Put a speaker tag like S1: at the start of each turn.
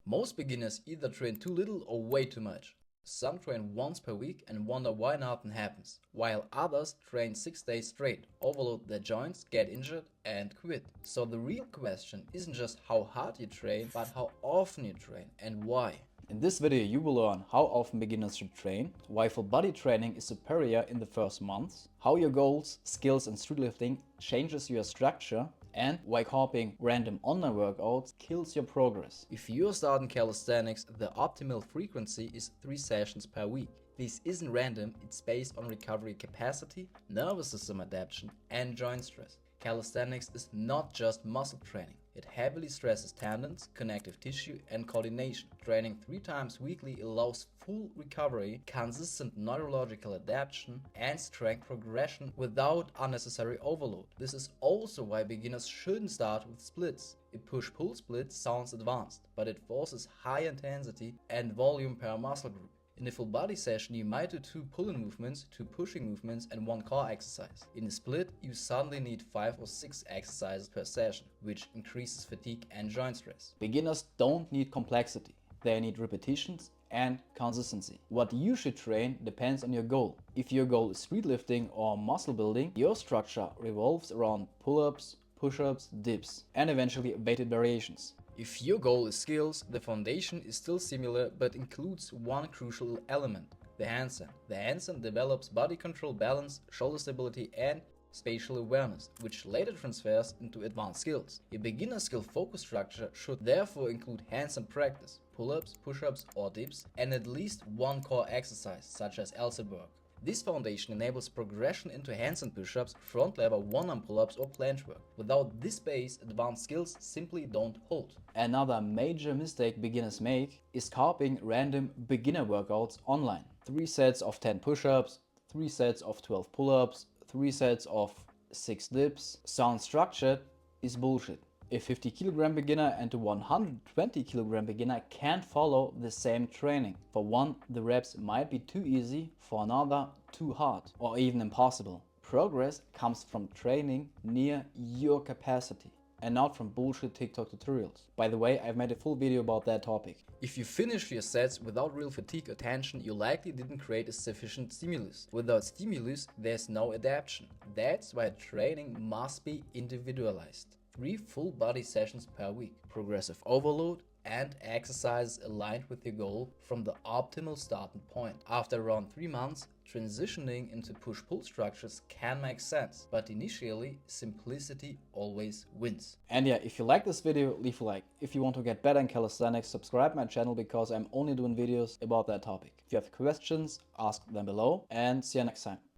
S1: Most beginners either train too little or way too much. Some train once per week and wonder why nothing happens, while others train 6 days straight, overload their joints, get injured and quit. So the real question isn't just how hard you train, but how often you train and why.
S2: In this video you will learn how often beginners should train, why full body training is superior in the first months, how your goals, skills and street lifting changes your structure, and why copying random online workouts kills your progress.
S1: If you're starting calisthenics, the optimal frequency is 3 sessions per week. This isn't random, it's based on recovery capacity, nervous system adaptation and joint stress. Calisthenics is not just muscle training. It heavily stresses tendons, connective tissue and coordination. Training 3 times weekly allows full recovery, consistent neurological adaptation and strength progression without unnecessary overload. This is also why beginners shouldn't start with splits. A push-pull split sounds advanced, but it forces high intensity and volume per muscle group. In a full body session, you might do 2 pull-in movements, 2 pushing movements and 1 core exercise. In a split, you suddenly need 5 or 6 exercises per session, which increases fatigue and joint stress.
S2: Beginners don't need complexity, they need repetitions and consistency. What you should train depends on your goal. If your goal is street lifting or muscle building, your structure revolves around pull-ups, push-ups, dips, and eventually weighted variations.
S1: If your goal is skills, the foundation is still similar but includes one crucial element, the handstand. The handstand develops body control, balance, shoulder stability and spatial awareness, which later transfers into advanced skills. A beginner skill focus structure should therefore include handstand practice, pull-ups, push-ups or dips, and at least 1 core exercise such as LSAT work. This foundation enables progression into handstand push-ups, front lever one-arm pull-ups or planche work. Without this base, advanced skills simply don't hold.
S2: Another major mistake beginners make is copying random beginner workouts online. 3 sets of 10 push-ups, 3 sets of 12 pull-ups, 3 sets of 6 dips. Sounds structured is bullshit. A 50 kg beginner and a 120 kg beginner can't follow the same training. For one, the reps might be too easy, for another, too hard or even impossible. Progress comes from training near your capacity and not from bullshit TikTok tutorials. By the way, I've made a full video about that topic.
S1: If you finish your sets without real fatigue or tension, you likely didn't create a sufficient stimulus. Without stimulus, there's no adaptation. That's why training must be individualized. 3 full body sessions per week, progressive overload and exercises aligned with your goal from the optimal starting point. After around 3 months, transitioning into push-pull structures can make sense, but initially simplicity always wins.
S2: And yeah, if you like this video, leave a like. If you want to get better in calisthenics, subscribe my channel because I'm only doing videos about that topic. If you have questions, ask them below and see you next time.